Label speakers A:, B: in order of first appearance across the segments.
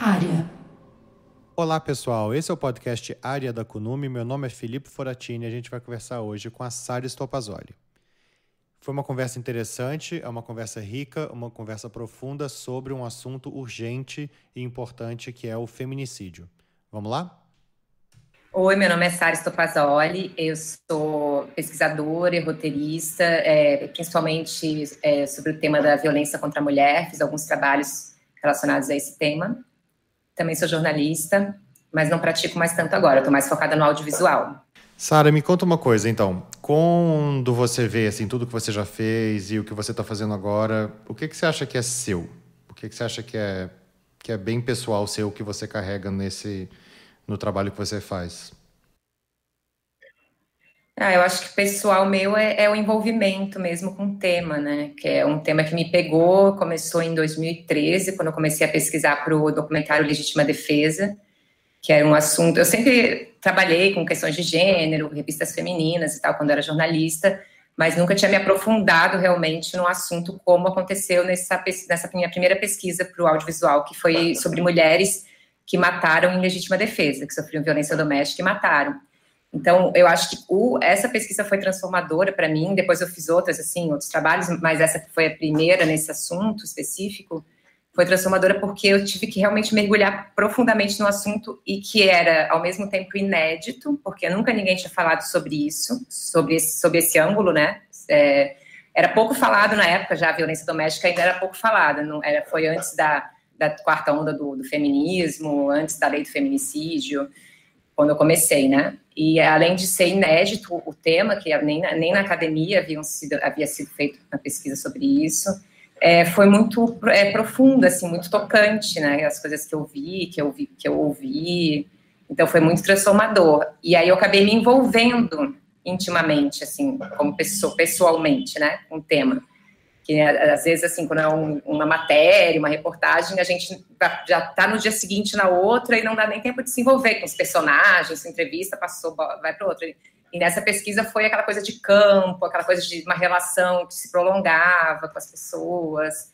A: Área.
B: Olá pessoal, esse é o podcast Área da Kunume, meu nome é Filipe Foratini e a gente vai conversar hoje com a Sara Stoppazoli. Foi uma conversa interessante, é uma conversa rica, uma conversa profunda sobre um assunto urgente e importante que é o feminicídio. Vamos lá?
C: Oi, meu nome é Sara Stoppazoli, eu sou pesquisadora e roteirista, principalmente sobre o tema da violência contra a mulher, fiz alguns trabalhos relacionados a esse tema. Também sou jornalista, mas não pratico mais tanto agora, estou mais focada no audiovisual.
B: Sara, me conta uma coisa, então. Quando você vê assim, tudo que você já fez e o que você está fazendo agora, o que você acha que é seu? O que você acha que é bem pessoal seu, que você carrega no trabalho que você faz?
C: Eu acho que o pessoal meu é o envolvimento mesmo com o tema, né? Que é um tema que me pegou, começou em 2013, quando eu comecei a pesquisar para o documentário Legítima Defesa, que era um assunto... Eu sempre trabalhei com questões de gênero, revistas femininas e tal, quando eu era jornalista, mas nunca tinha me aprofundado realmente no assunto como aconteceu nessa minha primeira pesquisa para o audiovisual, que foi sobre mulheres que mataram em legítima defesa, que sofriam violência doméstica e mataram. Então, eu acho que essa pesquisa foi transformadora para mim. Depois eu fiz outros trabalhos, mas essa foi a primeira nesse assunto específico. Foi transformadora porque eu tive que realmente mergulhar profundamente no assunto e que era, ao mesmo tempo, inédito, porque nunca ninguém tinha falado sobre isso, sobre esse ângulo, né? Era pouco falado na época, já a violência doméstica ainda era pouco falada. Foi antes da quarta onda do feminismo, antes da lei do feminicídio, quando eu comecei, né? E além de ser inédito o tema, que nem na academia havia sido feita uma pesquisa sobre isso, foi muito profundo, assim, muito tocante, né? As coisas que eu vi, que eu ouvi. Então foi muito transformador. E aí eu acabei me envolvendo intimamente, assim, como pessoa, pessoalmente, né? Com o tema. Que às vezes, assim, quando é uma matéria, uma reportagem, a gente já está no dia seguinte na outra e não dá nem tempo de se envolver com os personagens, a entrevista passou, vai para outra. E nessa pesquisa foi aquela coisa de campo, aquela coisa de uma relação que se prolongava com as pessoas.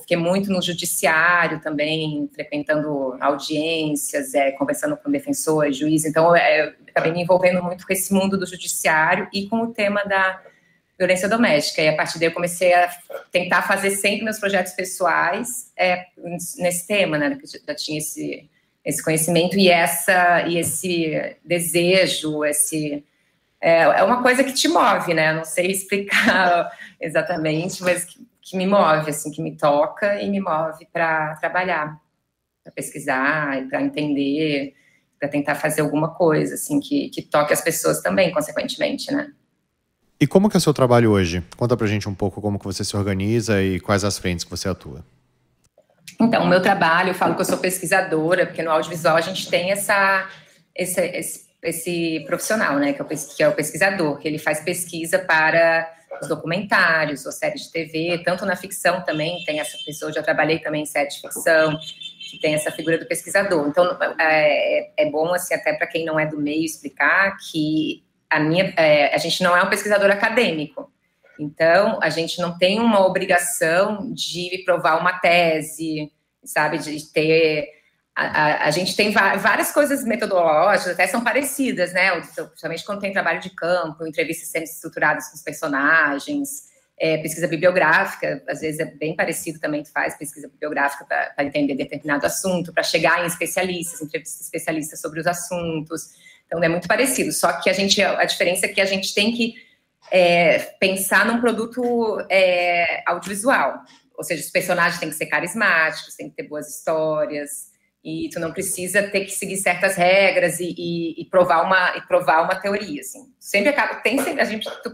C: Fiquei muito no judiciário também, frequentando audiências, conversando com defensores, juízes. Então, eu acabei me envolvendo muito com esse mundo do judiciário e com o tema da violência doméstica, e a partir daí eu comecei a tentar fazer sempre meus projetos pessoais nesse tema, né, que já tinha esse conhecimento e esse desejo, é uma coisa que te move, né, eu não sei explicar exatamente, mas que me move, assim, que me toca e me move para trabalhar, para pesquisar e para entender, para tentar fazer alguma coisa, assim, que toque as pessoas também, consequentemente, né.
B: E como que é o seu trabalho hoje? Conta pra gente um pouco como que você se organiza e quais as frentes que você atua.
C: Então, o meu trabalho, eu falo que eu sou pesquisadora, porque no audiovisual a gente tem esse profissional, né, que é o pesquisador, que ele faz pesquisa para os documentários ou séries de TV, tanto na ficção também, tem essa pessoa, já trabalhei também em série de ficção, que tem essa figura do pesquisador. Então, é bom, assim, até para quem não é do meio, explicar que a gente não é um pesquisador acadêmico, então a gente não tem uma obrigação de provar uma tese, sabe, de ter... A gente tem várias coisas metodológicas, até são parecidas, né, principalmente quando tem trabalho de campo, entrevistas sendo estruturadas com os personagens, pesquisa bibliográfica, às vezes é bem parecido também, tu faz pesquisa bibliográfica para entender determinado assunto, para chegar em especialistas, entrevistas especialistas sobre os assuntos. Então, é muito parecido, só que a diferença é que a gente tem que pensar num produto audiovisual, ou seja, os personagens têm que ser carismáticos, têm que ter boas histórias, e tu não precisa ter que seguir certas regras e provar uma teoria, assim. Tu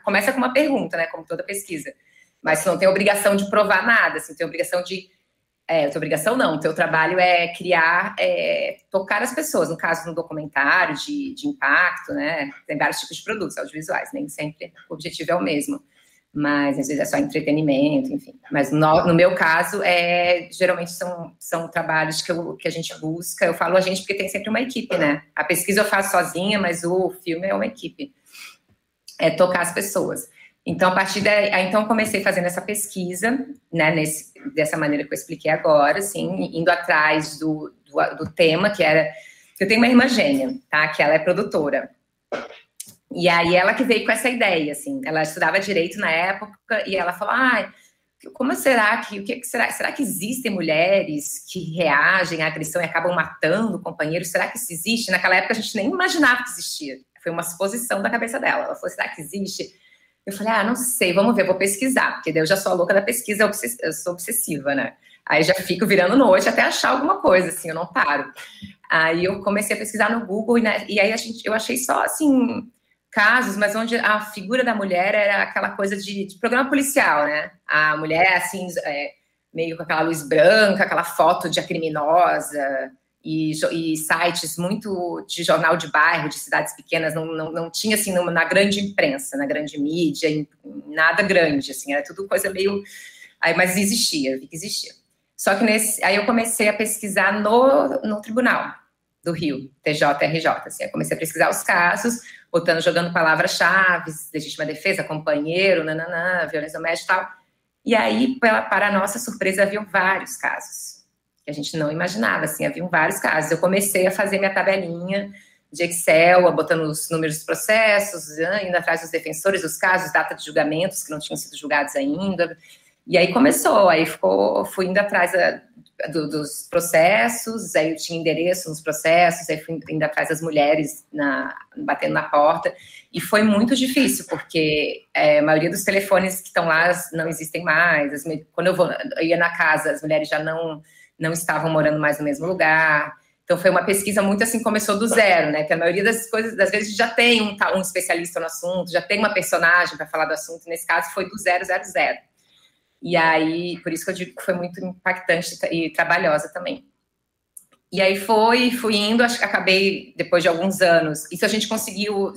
C: começa com uma pergunta, né, como toda pesquisa, mas tu não tem obrigação de provar nada, assim, tu tem obrigação de... tua obrigação não, o teu trabalho é criar, tocar as pessoas, no caso, no documentário de impacto, né, tem vários tipos de produtos audiovisuais, nem sempre o objetivo é o mesmo, mas às vezes é só entretenimento, enfim, mas no meu caso, geralmente são trabalhos que a gente busca, eu falo a gente porque tem sempre uma equipe, né, a pesquisa eu faço sozinha, mas o filme é uma equipe, tocar as pessoas. Então, a partir daí, então comecei fazendo essa pesquisa, né, dessa maneira que eu expliquei agora, assim, indo atrás do tema, que era... Eu tenho uma irmã gêmea, tá, que ela é produtora. E aí ela que veio com essa ideia, assim, ela estudava direito na época e ela falou, como será será que existem mulheres que reagem à agressão e acabam matando o companheiro? Será que isso existe? Naquela época a gente nem imaginava que existia. Foi uma suposição da cabeça dela. Ela falou, será que existe? Eu falei, não sei, vamos ver, vou pesquisar, porque daí eu já sou a louca da pesquisa, eu sou obsessiva, né? Aí já fico virando noite até achar alguma coisa, assim, eu não paro. Aí eu comecei a pesquisar no Google e aí eu achei só, assim, casos, mas onde a figura da mulher era aquela coisa de programa policial, né? A mulher, assim, meio com aquela luz branca, aquela foto de a criminosa, e sites muito de jornal de bairro, de cidades pequenas, não tinha, assim, na grande imprensa, na grande mídia, nada grande, assim, era tudo coisa meio... Mas existia, vi que existia. Só que aí eu comecei a pesquisar no tribunal do Rio, TJRJ, assim, eu comecei a pesquisar os casos, jogando palavras-chave, legítima defesa, companheiro, violência doméstica e tal. E aí, para a nossa surpresa, haviam vários casos que a gente não imaginava, assim, haviam vários casos. Eu comecei a fazer minha tabelinha de Excel, botando os números dos processos, indo atrás dos defensores dos casos, data de julgamentos que não tinham sido julgados ainda. E aí começou, fui indo atrás dos processos, aí eu tinha endereço nos processos, aí fui indo atrás das mulheres, batendo na porta, e foi muito difícil, porque a maioria dos telefones que estão lá não existem mais, quando eu ia na casa, as mulheres já não estavam morando mais no mesmo lugar, então foi uma pesquisa muito assim, começou do zero, né, que a maioria das coisas, das vezes já tem um especialista no assunto, já tem uma personagem para falar do assunto, nesse caso foi do 000. E aí, por isso que eu digo que foi muito impactante e trabalhosa também. E aí fui indo, acho que acabei, depois de alguns anos, isso a gente conseguiu,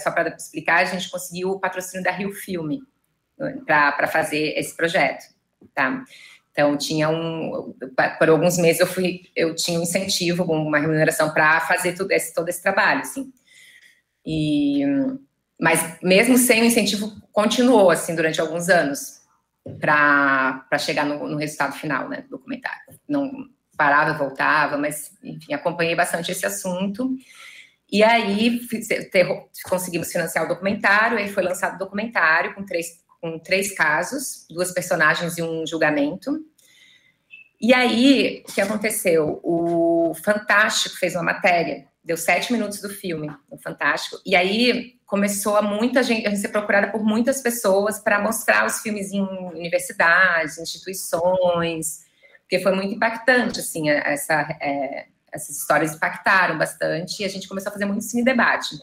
C: só para explicar, a gente conseguiu o patrocínio da Rio Filme para fazer esse projeto, tá? Então, por alguns meses eu tinha um incentivo, uma remuneração para fazer todo esse trabalho, assim. Mas mesmo sem o incentivo, continuou, assim, durante alguns anos, para chegar no resultado final, né, do documentário. Não parava, voltava, mas, enfim, acompanhei bastante esse assunto. E aí conseguimos financiar o documentário, aí foi lançado o documentário com três casos, 2 personagens e um julgamento. E aí, o que aconteceu? O Fantástico fez uma matéria, deu 7 minutos do filme, o Fantástico, e aí começou a ser procurada por muitas pessoas para mostrar os filmes em universidades, instituições, porque foi muito impactante, assim, essas histórias impactaram bastante, e a gente começou a fazer muito cine-debate.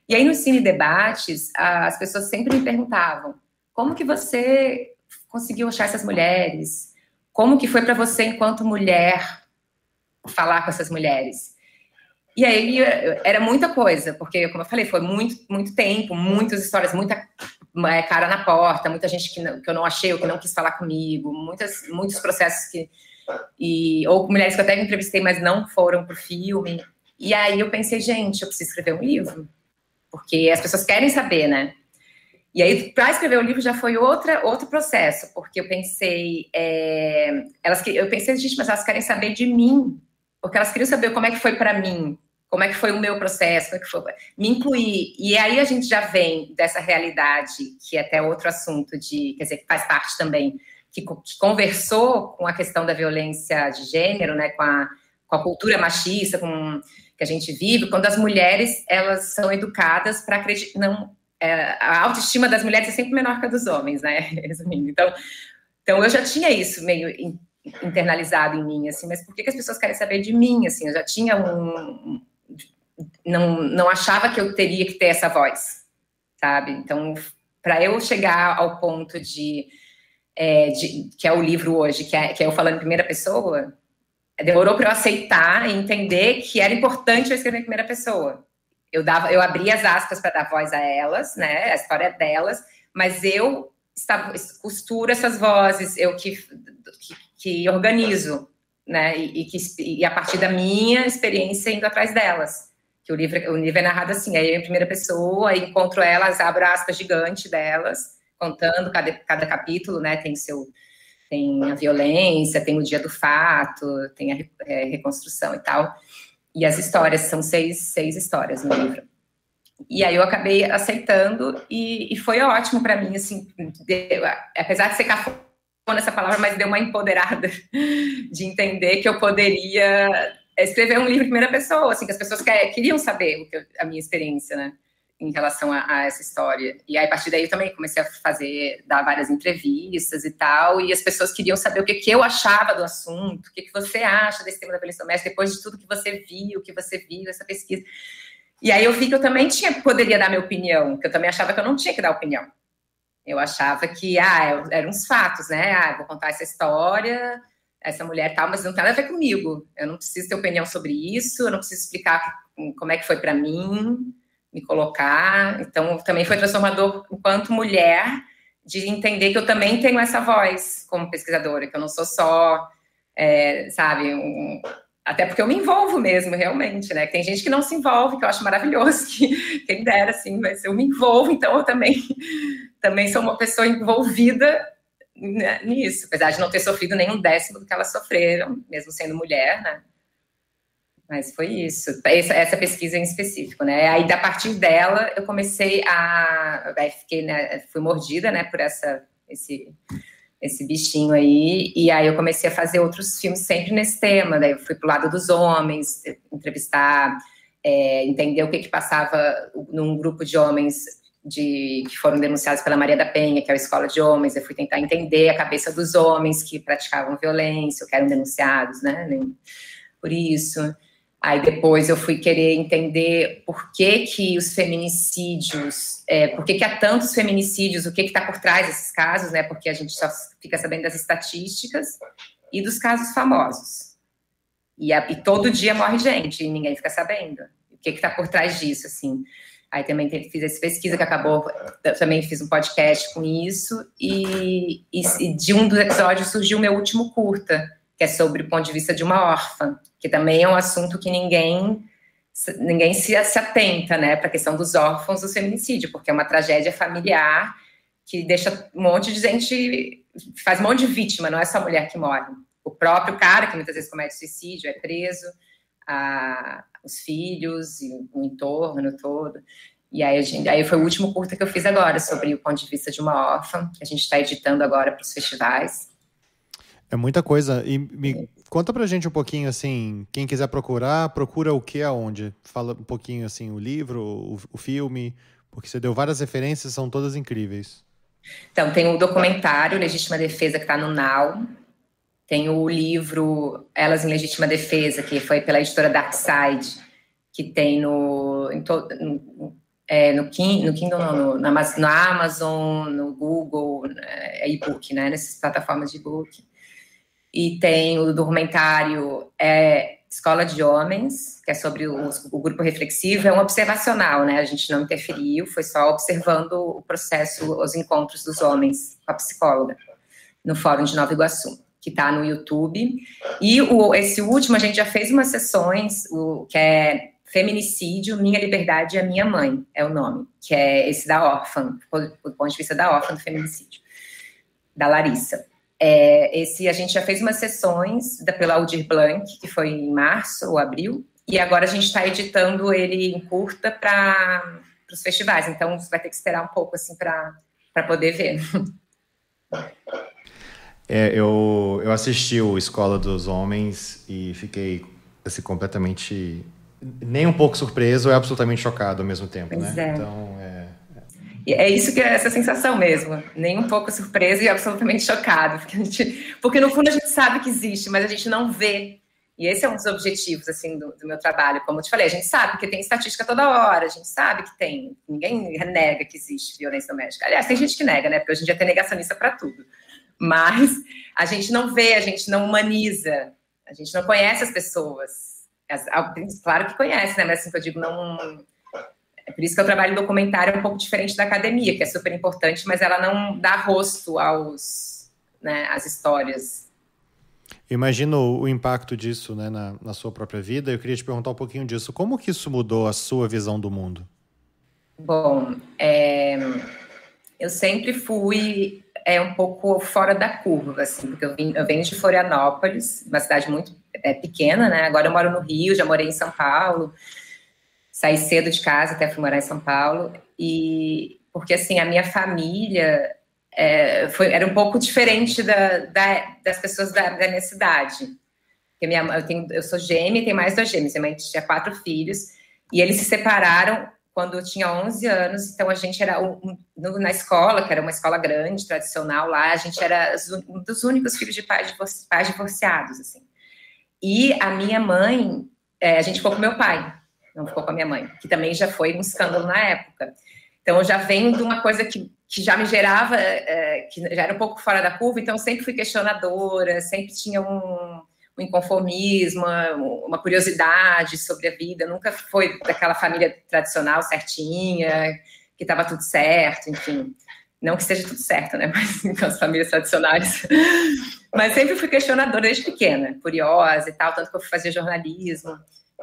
C: E aí, no cine-debates, as pessoas sempre me perguntavam, como que você conseguiu achar essas mulheres? Como que foi para você, enquanto mulher, falar com essas mulheres? E aí era muita coisa, porque, como eu falei, foi muito, muito tempo, muitas histórias, muita cara na porta, muita gente que eu não achei ou que não quis falar comigo, muitos processos ou mulheres que eu até entrevistei, mas não foram pro filme. E aí eu pensei, gente, eu preciso escrever um livro, porque as pessoas querem saber, né? E aí, para escrever o livro já foi outro processo, porque eu pensei, gente, mas elas querem saber de mim, porque elas queriam saber como é que foi para mim, como é que foi o meu processo, como é que foi me incluir. E aí a gente já vem dessa realidade, que é até outro assunto, quer dizer, que faz parte também, que conversou com a questão da violência de gênero, né, com a cultura machista que a gente vive, quando as mulheres, elas são educadas para acreditar, a autoestima das mulheres é sempre menor que a dos homens, né, resumindo. Então eu já tinha isso meio internalizado em mim, assim, mas por que as pessoas querem saber de mim, assim? Eu já tinha não achava que eu teria que ter essa voz, sabe? Então, para eu chegar ao ponto que é o livro hoje, que é eu falando em primeira pessoa, demorou para eu aceitar e entender que era importante eu escrever em primeira pessoa. Eu abria as aspas para dar voz a elas, né? A história delas, mas eu costuro essas vozes, eu que organizo, né? E a partir da minha experiência indo atrás delas, que o livro é narrado assim, aí eu em primeira pessoa, aí encontro elas, abro a aspa gigante delas, contando cada capítulo, né, tem a violência, tem o dia do fato, tem a reconstrução e tal, e as histórias, são seis histórias no livro. E aí eu acabei aceitando e foi ótimo para mim, assim, apesar de ser cafona essa palavra, mas deu uma empoderada de entender que eu poderia escrever um livro em primeira pessoa, assim, que as pessoas queriam saber a minha experiência, né, em relação a essa história. E aí, a partir daí, eu também comecei a dar várias entrevistas e tal, e as pessoas queriam saber o que eu achava do assunto, o que você acha desse tema da violência doméstica, depois de tudo que você viu, essa pesquisa. E aí eu vi que eu também poderia dar minha opinião, que eu também achava que eu não tinha que dar opinião. Eu achava que, eram uns fatos, né? Eu vou contar essa história, essa mulher tal, mas não tem nada a ver comigo. Eu não preciso ter opinião sobre isso, eu não preciso explicar como é que foi para mim, me colocar. Então, também foi transformador enquanto mulher, de entender que eu também tenho essa voz como pesquisadora, que eu não sou só, sabe, até porque eu me envolvo mesmo, realmente, né? Tem gente que não se envolve, que eu acho maravilhoso, que quem dera, assim, mas eu me envolvo, então eu também sou uma pessoa envolvida nisso, apesar de não ter sofrido nem um décimo do que elas sofreram, mesmo sendo mulher, né? Mas foi isso, essa pesquisa em específico, né? Aí, a partir dela, eu comecei fui mordida, né, por esse bichinho aí, e aí eu comecei a fazer outros filmes sempre nesse tema, daí eu fui pro lado dos homens, entrevistar, entender o que passava num grupo de homens que foram denunciados pela Maria da Penha, que é a escola de homens. Eu fui tentar entender a cabeça dos homens que praticavam violência, ou que eram denunciados, né, por isso. Aí depois eu fui querer entender por que os feminicídios, por que há tantos feminicídios, o que está por trás desses casos, né? Porque a gente só fica sabendo das estatísticas e dos casos famosos. E todo dia morre gente e ninguém fica sabendo. O que está por trás disso, assim? Aí também fiz essa pesquisa que acabou, também fiz um podcast com isso, e de um dos episódios surgiu o meu último curta, que é sobre o ponto de vista de uma órfã, que também é um assunto que ninguém se atenta, né, para a questão dos órfãos do feminicídio, porque é uma tragédia familiar que deixa um monte de gente, faz um monte de vítima, não é só a mulher que morre. O próprio cara, que muitas vezes comete suicídio, é preso, os filhos e o entorno todo. E aí foi o último curta que eu fiz agora, sobre o ponto de vista de uma órfã, que a gente está editando agora para os festivais.
B: É muita coisa. E conta pra gente um pouquinho, assim, quem quiser procura o que aonde? Fala um pouquinho, assim, o livro, o filme, porque você deu várias referências, são todas incríveis.
C: Então, tem o documentário Legítima Defesa, que está no Now. Tem o livro Elas em Legítima Defesa, que foi pela editora Darkside, que tem no Kindle, não, na Amazon, no Google, e-book, né, nessas plataformas de e-book. E tem o documentário Escola de Homens, que é sobre o grupo reflexivo, é um observacional, né? A gente não interferiu, foi só observando o processo, os encontros dos homens com a psicóloga, no Fórum de Nova Iguaçu, que está no YouTube. E esse último, a gente já fez umas sessões, que é Feminicídio, Minha Liberdade e a Minha Mãe, é o nome, que é esse da órfã, do ponto de vista da órfã do feminicídio, da Larissa. Esse a gente já fez umas sessões pela Aldir Blanc, que foi em março ou abril, e agora a gente está editando ele em curta para os festivais, então você vai ter que esperar um pouco assim para poder ver.
B: Eu assisti o Escola dos Homens e fiquei assim, completamente, nem um pouco surpreso, absolutamente chocado ao mesmo tempo,
C: pois
B: né?
C: É.
B: Então,
C: É isso que é essa sensação mesmo, nem um pouco surpreso e absolutamente chocado, porque no fundo a gente sabe que existe, mas a gente não vê, e esse é um dos objetivos, assim, do meu trabalho, como eu te falei, a gente sabe que tem estatística toda hora, a gente sabe que tem, ninguém nega que existe violência doméstica, aliás, tem gente que nega, né, porque hoje em dia tem negacionista para tudo, mas a gente não vê, a gente não humaniza, a gente não conhece as pessoas, claro que conhece, né, mas assim que eu digo, não... É por isso que o trabalho documentário é um pouco diferente da academia, que é super importante, mas ela não dá rosto às histórias.
B: Imagino o impacto disso, né, na sua própria vida. Eu queria te perguntar um pouquinho disso. Como que isso mudou a sua visão do mundo?
C: Bom, eu sempre fui um pouco fora da curva, assim, porque eu venho de Florianópolis, uma cidade muito pequena, né? Agora eu moro no Rio, já morei em São Paulo, saí cedo de casa até fui morar em São Paulo, e porque assim, a minha família era um pouco diferente das pessoas da minha cidade. Porque eu sou gêmea e tenho mais 2 gêmeos, minha mãe tinha 4 filhos, e eles se separaram quando eu tinha 11 anos, então a gente era na escola, que era uma escola grande, tradicional lá, a gente era um dos únicos filhos de pais divorciados, assim. E a minha mãe, a gente ficou com meu pai, não ficou com a minha mãe, que também já foi um escândalo na época. Então eu já venho de uma coisa que já me gerava, que já era um pouco fora da curva, então eu sempre fui questionadora, sempre tinha um inconformismo, uma curiosidade sobre a vida, nunca foi daquela família tradicional certinha, que estava tudo certo, enfim. Não que esteja tudo certo, né? Mas então, as famílias tradicionais. Mas sempre fui questionadora desde pequena, curiosa e tal, tanto que eu fui fazer jornalismo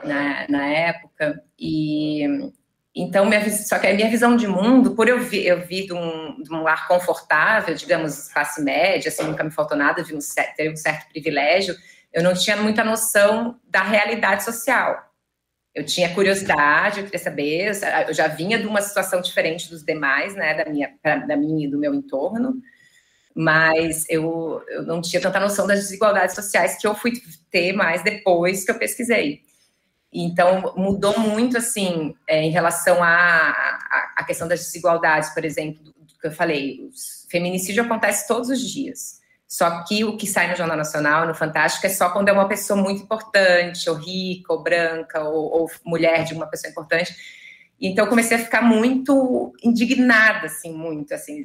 C: na época. E então, só que a minha visão de mundo, por eu vir de um lar confortável, digamos, classe média, assim, nunca me faltou nada, ter um certo privilégio, eu não tinha muita noção da realidade social. Eu tinha curiosidade, eu queria saber, eu já vinha de uma situação diferente dos demais, né, da minha e do meu entorno, mas eu não tinha tanta noção das desigualdades sociais que eu fui ter mais depois que eu pesquisei. Então, mudou muito, assim, em relação à questão das desigualdades, por exemplo, do que eu falei. O feminicídio acontece todos os dias. Só que o que sai no Jornal Nacional, no Fantástico, é só quando é uma pessoa muito importante, ou rica, ou branca, ou mulher de uma pessoa importante. Então, eu comecei a ficar muito indignada, assim, muito, assim,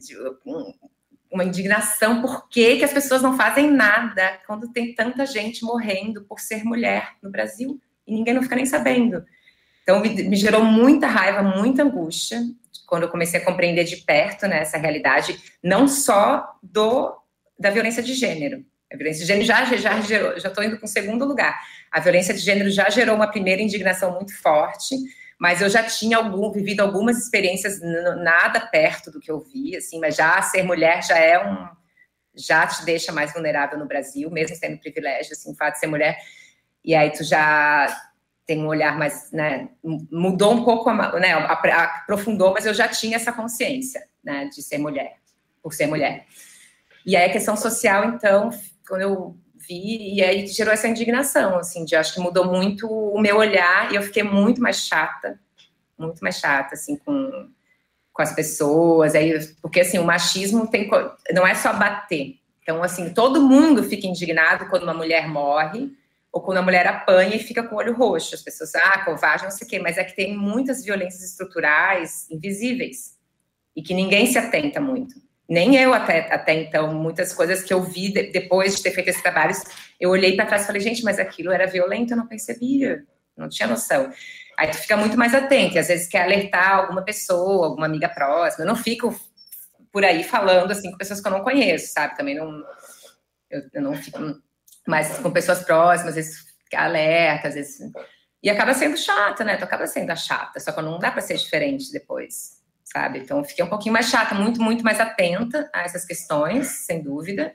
C: uma indignação. Por que as pessoas não fazem nada quando tem tanta gente morrendo por ser mulher no Brasil? E ninguém não fica nem sabendo. Então, me gerou muita raiva, muita angústia, quando eu comecei a compreender de perto, né, essa realidade, não só da violência de gênero. A violência de gênero já gerou, já estou indo para um segundo lugar. A violência de gênero já gerou uma primeira indignação muito forte, mas eu já tinha vivido algumas experiências nada perto do que eu vi, assim, mas já ser mulher já te deixa mais vulnerável no Brasil, mesmo tendo privilégio, assim, o fato de ser mulher. E aí tu já tem um olhar mais, né, mudou um pouco, né, aprofundou, mas eu já tinha essa consciência, né, de ser mulher, por ser mulher. E aí a questão social, então, quando eu vi, e aí gerou essa indignação, assim, acho que mudou muito o meu olhar, e eu fiquei muito mais chata, assim, com as pessoas, aí, porque, assim, o machismo não é só bater. Então, assim, todo mundo fica indignado quando uma mulher morre, ou quando a mulher apanha e fica com o olho roxo. As pessoas, covarde, não sei o quê, mas é que tem muitas violências estruturais invisíveis e que ninguém se atenta muito. Nem eu até então, muitas coisas que eu vi depois de ter feito esse trabalho, eu olhei para trás e falei, gente, mas aquilo era violento, eu não percebia, não tinha noção. Aí tu fica muito mais atento, e às vezes quer alertar alguma pessoa, alguma amiga próxima. Eu não fico por aí falando assim com pessoas que eu não conheço, sabe? Também não, eu não fico mais com pessoas próximas, às vezes fica alerta, às vezes. E acaba sendo chata, né? Tu acaba sendo a chata, só que não dá para ser diferente depois, sabe? Então eu fiquei um pouquinho mais chata, muito, muito mais atenta a essas questões, sem dúvida,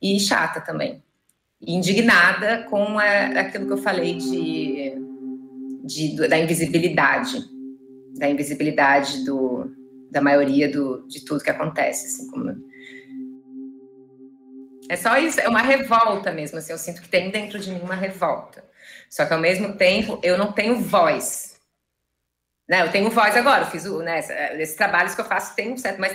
C: e chata também. E indignada com aquilo que eu falei da invisibilidade, da maioria de tudo que acontece, assim, como... É só isso, é uma revolta mesmo, assim, eu sinto que tem dentro de mim uma revolta. Só que, ao mesmo tempo, eu não tenho voz. Né? Eu tenho voz agora, eu fiz, né, esses trabalhos que eu faço tem um certo, mas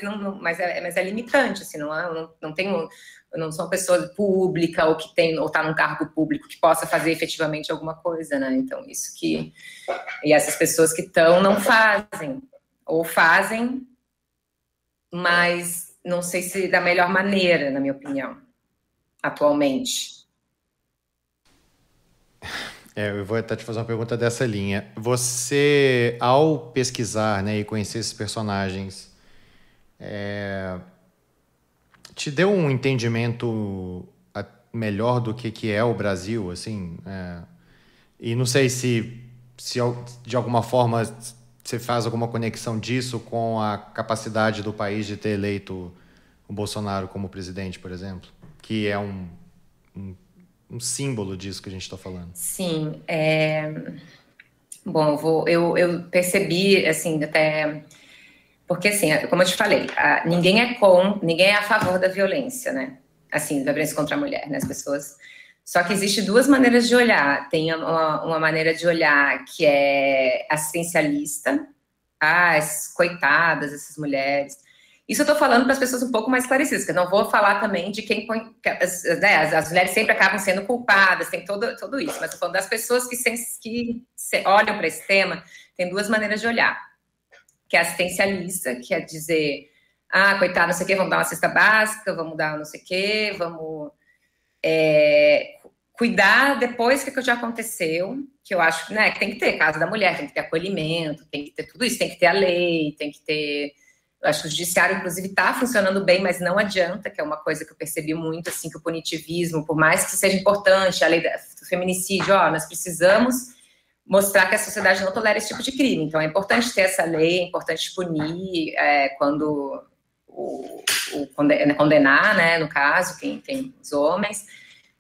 C: é limitante, assim, não tenho... Eu não sou uma pessoa pública ou está num cargo público que possa fazer efetivamente alguma coisa, né? Então, isso que... E essas pessoas que estão não fazem. Ou fazem, mas não sei se da melhor maneira, na minha opinião, atualmente.
B: Eu vou até te fazer uma pergunta dessa linha. Você, ao pesquisar, né, e conhecer esses personagens, te deu um entendimento melhor do que é o Brasil, assim. E não sei se de alguma forma você faz alguma conexão disso com a capacidade do país de ter eleito o Bolsonaro como presidente, por exemplo, que é um símbolo disso que a gente está falando.
C: Sim, bom, eu percebi, assim, até... Porque, assim, como eu te falei, ninguém é a favor da violência, né? Assim, da violência contra a mulher, né? As pessoas... Só que existe duas maneiras de olhar. Tem uma maneira de olhar que é assistencialista. Coitadas, essas mulheres. Isso eu tô falando para as pessoas um pouco mais esclarecidas, que eu não vou falar também de quem põe... Né, as mulheres sempre acabam sendo culpadas, tem tudo isso. Mas eu tô falando das pessoas que olham para esse tema, tem duas maneiras de olhar. Que é assistencialista, que é dizer, coitado, não sei o quê, vamos dar uma cesta básica, vamos dar não sei o quê, vamos cuidar depois que já aconteceu, que eu acho, né, que tem que ter casa da mulher, tem que ter acolhimento, tem que ter tudo isso, tem que ter a lei, tem que ter... Eu acho que o judiciário, inclusive, está funcionando bem, mas não adianta, que é uma coisa que eu percebi muito, assim, que o punitivismo, por mais que seja importante, a lei do feminicídio, nós precisamos mostrar que a sociedade não tolera esse tipo de crime. Então, é importante ter essa lei, é importante punir quando condenar, né, no caso, quem tem os homens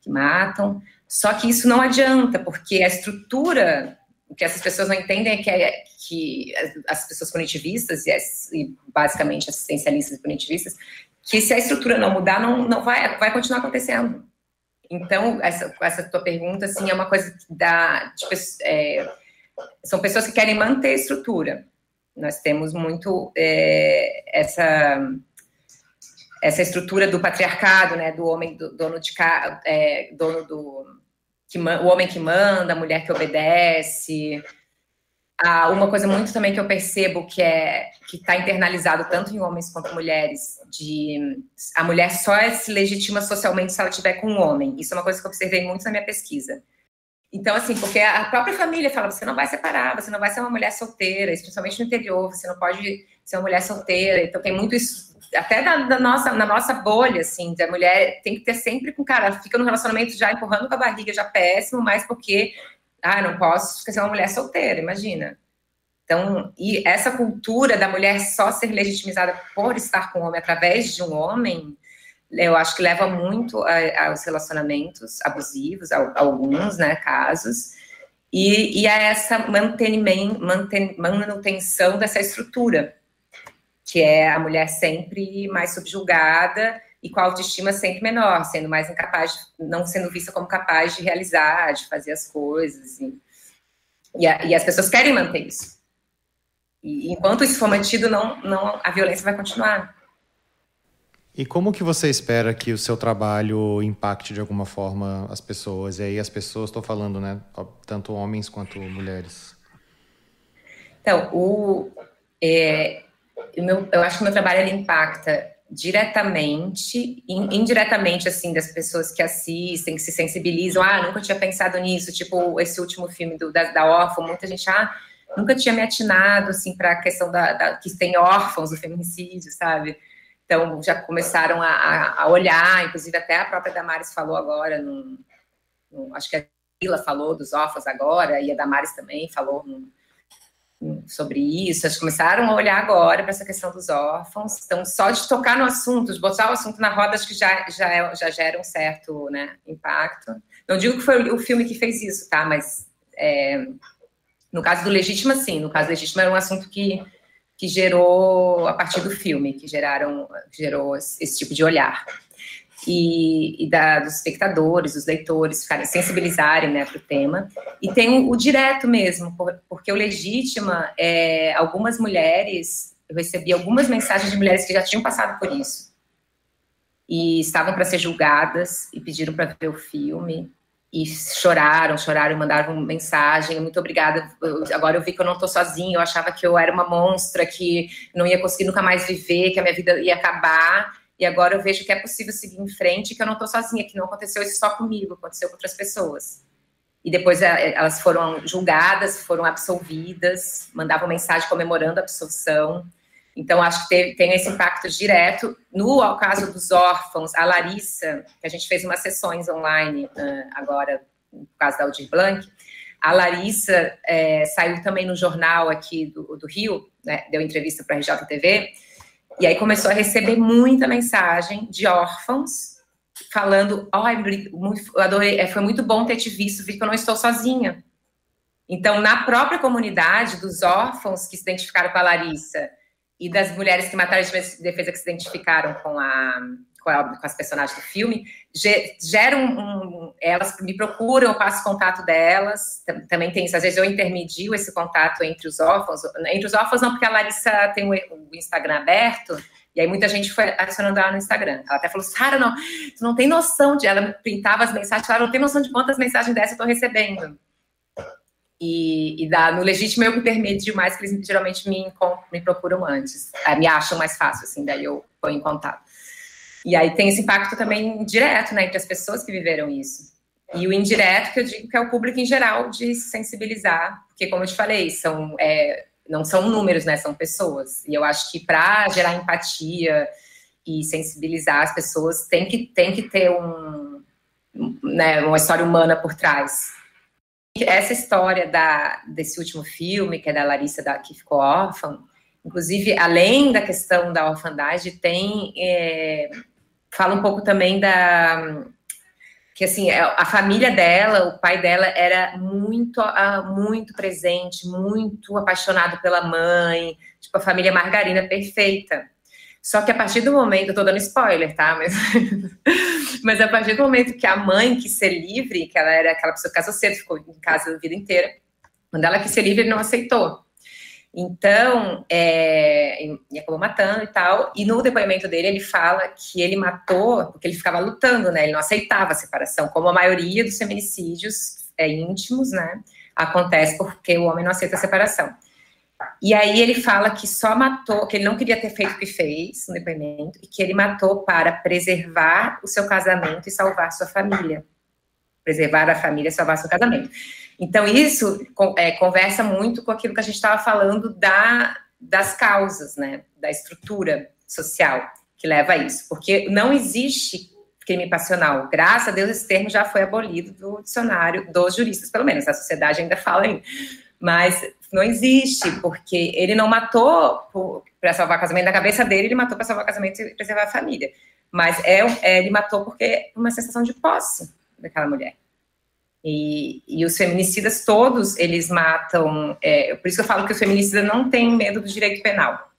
C: que matam. Só que isso não adianta, porque a estrutura, o que essas pessoas não entendem é que as pessoas punitivistas, e basicamente assistencialistas e punitivistas, que se a estrutura não mudar, não vai continuar acontecendo. Então, essa tua pergunta, assim, é uma coisa são pessoas que querem manter a estrutura. Nós temos muito essa estrutura do patriarcado, né, do homem o homem que manda, a mulher que obedece. Uma coisa muito também que eu percebo que está internalizado tanto em homens quanto em mulheres, a mulher só se legitima socialmente se ela estiver com um homem. Isso é uma coisa que eu observei muito na minha pesquisa. Então, assim, porque a própria família fala, você não vai separar, você não vai ser uma mulher solteira, especialmente no interior, você não pode ser uma mulher solteira. Então, tem muito isso, até na nossa bolha, assim, a mulher tem que ter sempre com cara, ela fica no relacionamento já empurrando com a barriga, já péssimo, mas porque, não posso ser uma mulher solteira, imagina. Então, e essa cultura da mulher só ser legitimizada por estar com um homem através de um homem, eu acho que leva muito aos relacionamentos abusivos, alguns, né, casos, e a essa manutenção dessa estrutura, que é a mulher sempre mais subjugada e com a autoestima sempre menor, sendo mais incapaz, não sendo vista como capaz de realizar, de fazer as coisas. E as pessoas querem manter isso. E enquanto isso for mantido, a violência vai continuar.
B: E como que você espera que o seu trabalho impacte de alguma forma as pessoas? E aí as pessoas, estou falando, né, tanto homens quanto mulheres.
C: Então, eu acho que o meu trabalho ele impacta diretamente, indiretamente, assim, das pessoas que assistem, que se sensibilizam. Nunca tinha pensado nisso. Tipo, esse último filme da órfã, muita gente, nunca tinha me atinado, assim, para a questão que tem órfãos do feminicídio, sabe? Então, já começaram a olhar, inclusive até a própria Damares falou agora, acho que a Lila falou dos órfãos agora, e a Damares também falou sobre isso. Eles começaram a olhar agora para essa questão dos órfãos. Então, só de tocar no assunto, de botar o assunto na roda, acho que já gera um certo, né, impacto. Não digo que foi o filme que fez isso, tá? Mas no caso do Legítima, sim. No caso do Legítima era um assunto que gerou, a partir do filme, que gerou esse tipo de olhar. E dos espectadores, dos leitores, ficarem sensibilizarem, né, para o tema. E tem o direto mesmo, porque o Legítima, algumas mulheres, eu recebi algumas mensagens de mulheres que já tinham passado por isso. E estavam para ser julgadas e pediram para ver o filme. E choraram e mandaram mensagem, muito obrigada, agora eu vi que eu não estou sozinha, eu achava que eu era uma monstra, que não ia conseguir nunca mais viver, que a minha vida ia acabar, e agora eu vejo que é possível seguir em frente, que eu não estou sozinha, que não aconteceu isso só comigo, aconteceu com outras pessoas. E depois elas foram julgadas, foram absolvidas, mandavam mensagem comemorando a absolvição. Então, acho que tem esse impacto direto. No caso dos órfãos, a Larissa, que a gente fez umas sessões online agora, por causa da Aldir Blanc, a Larissa saiu também no jornal aqui do Rio, né, deu entrevista para a RJTV, e aí começou a receber muita mensagem de órfãos falando, eu adorei, foi muito bom ter te visto, vi que eu não estou sozinha. Então, na própria comunidade dos órfãos que se identificaram com a Larissa e das mulheres que mataram de defesa que se identificaram com as personagens do filme, geram elas me procuram, eu passo contato delas, também tem isso, às vezes eu intermedio esse contato entre os órfãos não, porque a Larissa tem o Instagram aberto, e aí muita gente foi adicionando ela no Instagram. Ela até falou, Sara, tu não tem noção ela printava as mensagens, ela não tem noção de quantas mensagens dessas eu tô recebendo. E no Legítimo eu intermedio mais, porque eles geralmente me procuram antes, me acham mais fácil, assim, daí eu ponho em contato. E aí tem esse impacto também direto, né, entre as pessoas que viveram isso. E o indireto, que eu digo que é o público em geral, de se sensibilizar, porque, como eu te falei, não são números, né, são pessoas. E eu acho que para gerar empatia e sensibilizar as pessoas, tem que ter uma história humana por trás. Essa história desse último filme, que é da Larissa, que ficou órfã, inclusive, além da questão da orfandade, fala um pouco também que, assim, a família dela, o pai dela era muito, muito presente, muito apaixonado pela mãe, tipo, a família Margarina perfeita. Só que a partir do momento, eu tô dando spoiler, tá? Mas a partir do momento que a mãe quis ser livre, que ela era aquela pessoa que casou cedo, ficou em casa a vida inteira, quando ela quis ser livre, ele não aceitou. Então, e acabou matando e tal, e no depoimento dele, ele fala que ele matou porque ele ficava lutando, né? Ele não aceitava a separação, como a maioria dos feminicídios íntimos, né? Acontece porque o homem não aceita a separação. E aí ele fala que só matou, que ele não queria ter feito o que fez no depoimento, e que ele matou para preservar o seu casamento e salvar sua família. Preservar a família e salvar seu casamento. Então isso conversa muito com aquilo que a gente estava falando das causas, né? Da estrutura social que leva a isso. Porque não existe crime passional. Graças a Deus esse termo já foi abolido do dicionário dos juristas, pelo menos. A sociedade ainda fala ainda. Mas não existe, porque ele não matou para salvar o casamento. Na cabeça dele, ele matou para salvar o casamento e preservar a família. Mas ele matou porque uma sensação de posse daquela mulher. E os feminicidas todos, eles matam... por isso que eu falo que o feminicida não tem medo do direito penal.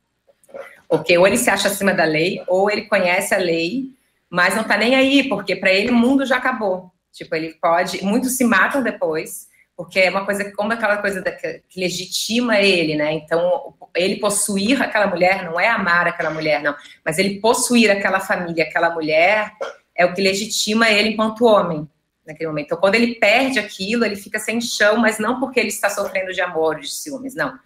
C: Porque ou ele se acha acima da lei, ou ele conhece a lei, mas não tá nem aí, porque para ele o mundo já acabou. Tipo, ele pode... Muitos se matam depois... Porque é uma coisa, como aquela coisa que legitima ele, né? Então, ele possuir aquela mulher não é amar aquela mulher, não. Mas ele possuir aquela família, aquela mulher, é o que legitima ele enquanto homem, naquele momento. Então, quando ele perde aquilo, ele fica sem chão, mas não porque ele está sofrendo de amor ou de ciúmes, não.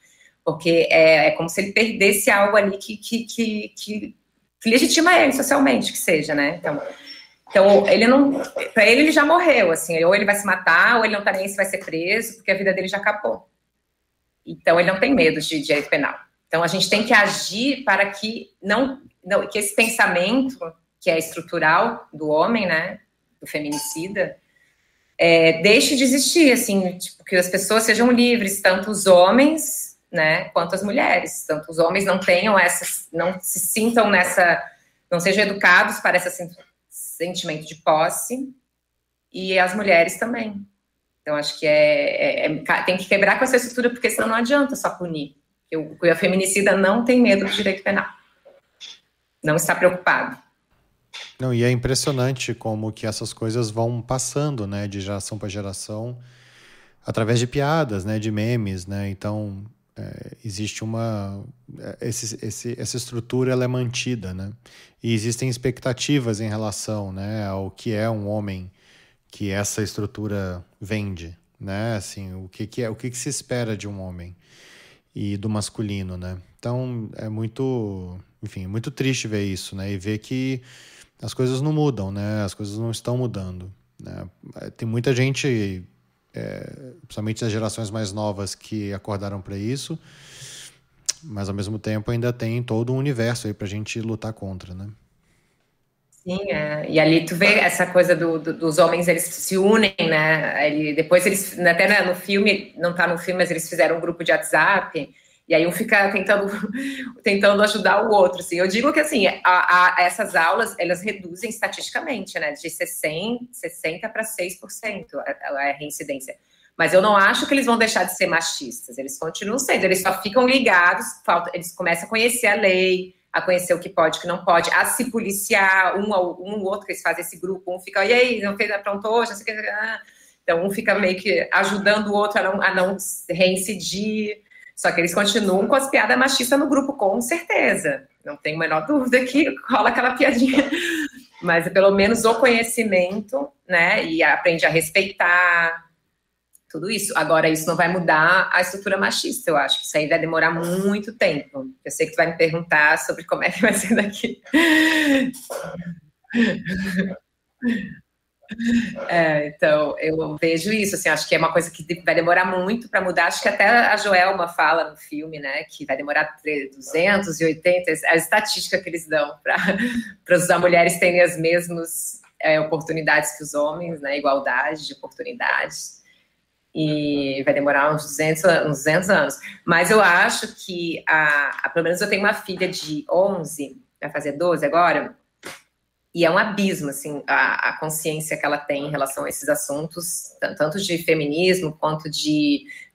C: Porque é como se ele perdesse algo ali que legitima ele socialmente, que seja, né? Então, ele não... Para ele já morreu, assim. Ou ele vai se matar, ou ele não tá nem se vai ser preso, porque a vida dele já acabou. Então, ele não tem medo de direito penal. Então, a gente tem que agir para que que esse pensamento, que é estrutural do homem, né, do feminicida, deixe de existir, assim, tipo, que as pessoas sejam livres, tanto os homens, né, quanto as mulheres. Tanto os homens não tenham não se sintam não sejam educados para essa sentimento de posse, e as mulheres também. Então, acho que tem que quebrar com essa estrutura, porque senão não adianta só punir. Porque o feminicida não tem medo do direito penal. Não está preocupado.
B: Não, e é impressionante como que essas coisas vão passando, né, de geração para geração, através de piadas, né, de memes, né? Então, existe essa estrutura, ela é mantida, né? E existem expectativas em relação, né, ao que é um homem que essa estrutura vende, né? Assim, o que se espera de um homem e do masculino, né? Então, é muito triste ver isso, né? E ver que as coisas não mudam, né? As coisas não estão mudando, né? Tem muita gente, principalmente as gerações mais novas, que acordaram para isso, Mas, ao mesmo tempo, ainda tem todo um universo aí pra gente lutar contra, né?
C: Sim, e ali tu vê essa coisa dos homens, eles se unem, né? Depois eles, até no filme, não tá no filme, mas eles fizeram um grupo de WhatsApp, e aí um fica tentando ajudar o outro, assim. Eu digo que, assim, essas aulas, elas reduzem estatisticamente, né? De 60 para 6% a reincidência. Mas eu não acho que eles vão deixar de ser machistas, eles continuam sendo, eles só ficam ligados, eles começam a conhecer a lei, a conhecer o que pode, o que não pode, a se policiar, um ou outro, que eles fazem esse grupo, um fica, e aí, não fez, aprontou hoje, não sei o que, então um fica meio que ajudando o outro a não reincidir, só que eles continuam com as piadas machistas no grupo, com certeza, não tem a menor dúvida que rola aquela piadinha, mas pelo menos o conhecimento, né, e aprende a respeitar, tudo isso. Agora, isso não vai mudar a estrutura machista, eu acho. Isso aí vai demorar muito tempo. Eu sei que tu vai me perguntar sobre como é que vai ser daqui. Então, eu vejo isso, assim, acho que é uma coisa que vai demorar muito para mudar. Acho que até a Joelma fala no filme, né, que vai demorar 280, a estatística que eles dão para as mulheres terem as mesmas oportunidades que os homens, né, igualdade de oportunidades. E vai demorar uns 200 anos. Mas eu acho que, pelo menos eu tenho uma filha de 11, vai fazer 12 agora, e é um abismo, assim, a consciência que ela tem em relação a esses assuntos, tanto de feminismo quanto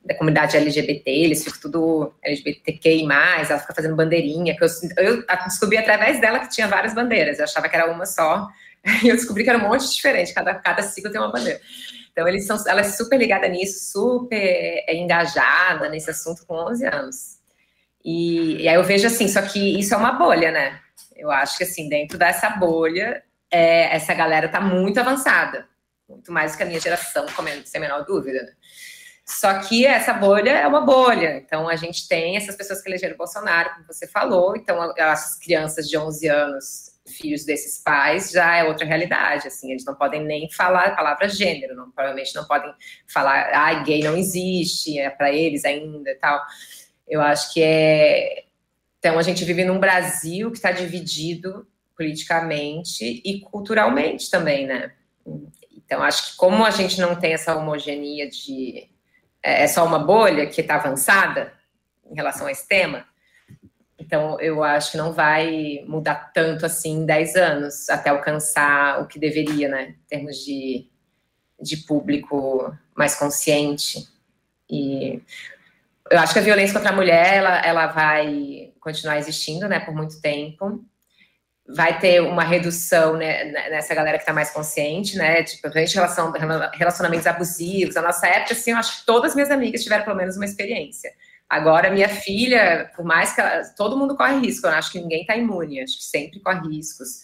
C: da comunidade LGBT, eles ficam tudo LGBTQI+, ela fica fazendo bandeirinha, que eu descobri através dela que tinha várias bandeiras, eu achava que era uma só, e eu descobri que era um monte diferente, cada ciclo tem uma bandeira. Então, ela é super ligada nisso, super engajada nesse assunto com 11 anos. E aí eu vejo assim, só que isso é uma bolha, né? Eu acho que, assim, dentro dessa bolha, essa galera tá muito avançada. Muito mais do que a minha geração, sem a menor dúvida. Né? Só que essa bolha é uma bolha. Então, a gente tem essas pessoas que elegeram o Bolsonaro, como você falou. Então, as crianças de 11 anos, filhos desses pais, já é outra realidade, assim, eles não podem nem falar a palavra gênero, provavelmente não podem falar, gay não existe, para eles ainda e tal. Eu acho que então a gente vive num Brasil que está dividido politicamente e culturalmente também, né? Então acho que como a gente não tem essa homogeneia é só uma bolha que está avançada em relação a esse tema, então, eu acho que não vai mudar tanto assim em 10 anos, até alcançar o que deveria, né? Em termos de público mais consciente. E eu acho que a violência contra a mulher, ela vai continuar existindo, né? Por muito tempo. Vai ter uma redução, né, nessa galera que está mais consciente, né? Tipo, relacionamentos abusivos. Na nossa época, assim, eu acho que todas as minhas amigas tiveram pelo menos uma experiência. Agora, minha filha, por mais que todo mundo corre risco, eu acho que ninguém está imune, acho que sempre corre riscos.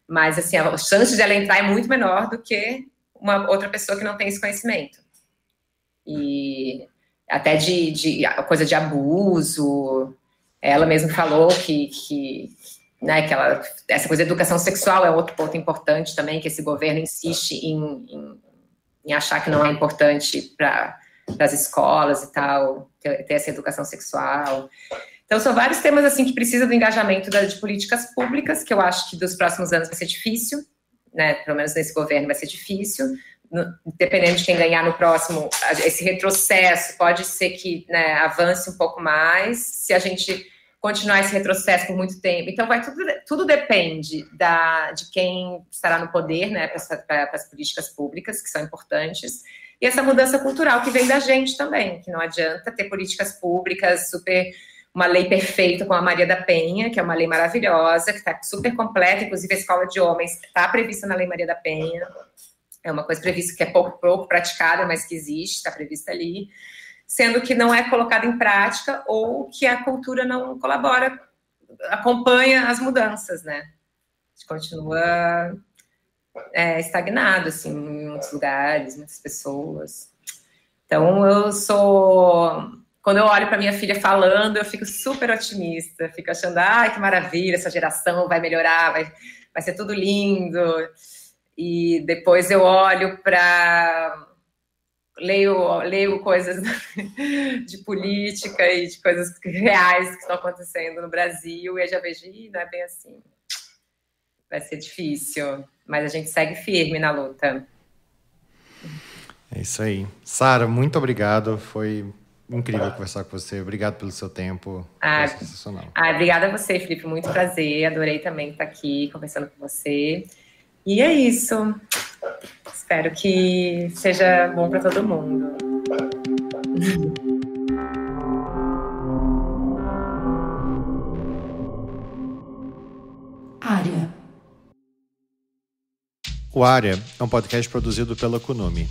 C: Mas, assim, a chance de ela entrar é muito menor do que uma outra pessoa que não tem esse conhecimento. E até a coisa de abuso, ela mesma falou né, que essa coisa de educação sexual é outro ponto importante também, que esse governo insiste em achar que não é importante para as escolas e tal, ter essa educação sexual. Então, são vários temas, assim, que precisam do engajamento de políticas públicas, que eu acho que dos próximos anos vai ser difícil, né, pelo menos nesse governo vai ser difícil, dependendo de quem ganhar no próximo, esse retrocesso pode ser que, né, avance um pouco mais, se a gente continuar esse retrocesso por muito tempo. Então, tudo depende de quem estará no poder, né, para as políticas públicas, que são importantes, e essa mudança cultural que vem da gente também, que não adianta ter políticas públicas uma lei perfeita como a Maria da Penha, que é uma lei maravilhosa, que está super completa, inclusive a escola de homens está prevista na Lei Maria da Penha, é uma coisa prevista que é pouco praticada, mas que existe, está prevista ali, sendo que não é colocada em prática ou que a cultura não colabora, acompanha as mudanças, né? A gente continua estagnado, assim, em muitos lugares, muitas pessoas. Então, quando eu olho para minha filha falando, eu fico super otimista, fico achando, que maravilha, essa geração vai melhorar, vai ser tudo lindo. E depois eu olho para leio coisas de política e de coisas reais que estão acontecendo no Brasil, e eu já vejo, não é bem assim. Vai ser difícil, mas a gente segue firme na luta.
B: É isso aí. Sara, muito obrigado. Foi incrível conversar com você. Obrigado pelo seu tempo. Foi sensacional.
C: Obrigada a você, Felipe. Muito prazer. Adorei também estar aqui conversando com você. E é isso. Espero que seja bom para todo mundo.
A: Área.
B: O Área é um podcast produzido pela Kunomi.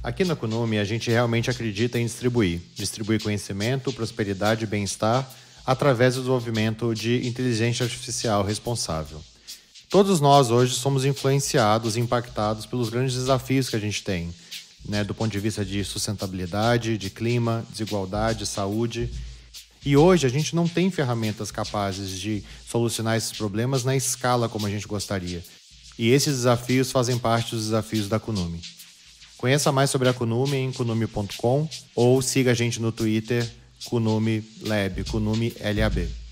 B: Aqui na Kunomi, a gente realmente acredita em distribuir conhecimento, prosperidade e bem-estar através do desenvolvimento de inteligência artificial responsável. Todos nós hoje somos influenciados e impactados pelos grandes desafios que a gente tem, né, do ponto de vista de sustentabilidade, de clima, desigualdade, saúde. E hoje a gente não tem ferramentas capazes de solucionar esses problemas na escala como a gente gostaria. E esses desafios fazem parte dos desafios da Kunomi. Conheça mais sobre a Kunomi em kunomi.com ou siga a gente no Twitter, Kunomi Lab, Kunomi LAB.